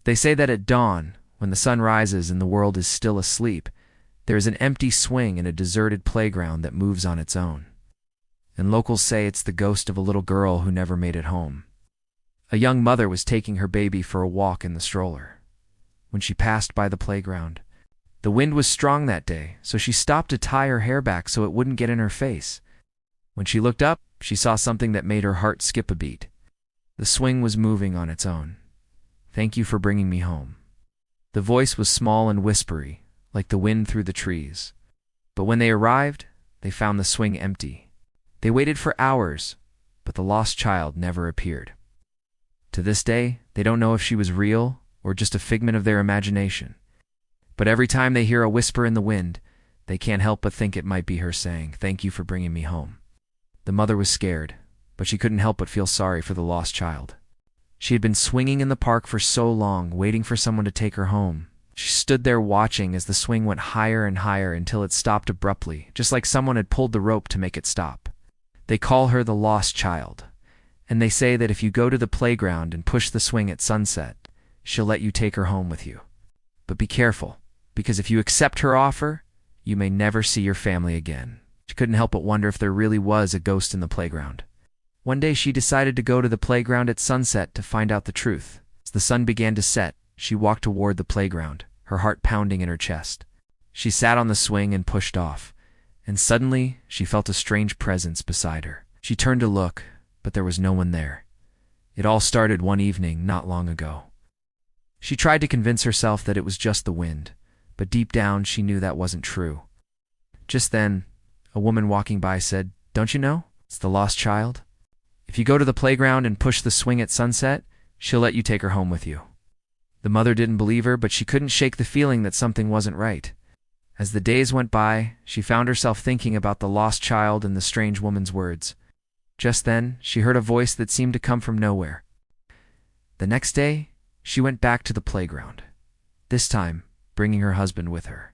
They say that at dawn, when the sun rises and the world is still asleep, there is an empty swing in a deserted playground that moves on its own. And locals say it's the ghost of a little girl who never made it home. A young mother was taking her baby for a walk in the stroller. When she passed by the playground, the wind was strong that day, so she stopped to tie her hair back so it wouldn't get in her face. When she looked up, she saw something that made her heart skip a beat. The swing was moving on its own. "Thank you for bringing me home." The voice was small and whispery, like the wind through the trees. But when they arrived, they found the swing empty. They waited for hours, but the lost child never appeared. To this day, they don't know if she was real or just a figment of their imagination. But every time they hear a whisper in the wind, they can't help but think it might be her saying, "Thank you for bringing me home." The mother was scared, but she couldn't help but feel sorry for the lost child. She had been swinging in the park for so long, waiting for someone to take her home. She stood there watching as the swing went higher and higher until it stopped abruptly, just like someone had pulled the rope to make it stop. They call her the lost child, and they say that if you go to the playground and push the swing at sunset, she'll let you take her home with you. But be careful, because if you accept her offer, you may never see your family again. She couldn't help but wonder if there really was a ghost in the playground. One day she decided to go to the playground at sunset to find out the truth. As the sun began to set, she walked toward the playground, her heart pounding in her chest. She sat on the swing and pushed off, and suddenly she felt a strange presence beside her. She turned to look, but there was no one there. It all started one evening not long ago. She tried to convince herself that it was just the wind, but deep down she knew that wasn't true. Just then, a woman walking by said, "Don't you know? It's the lost child. If you go to the playground and push the swing at sunset, she'll let you take her home with you." The mother didn't believe her, but she couldn't shake the feeling that something wasn't right. As the days went by, she found herself thinking about the lost child and the strange woman's words. Just then, she heard a voice that seemed to come from nowhere. The next day, she went back to the playground, this time bringing her husband with her.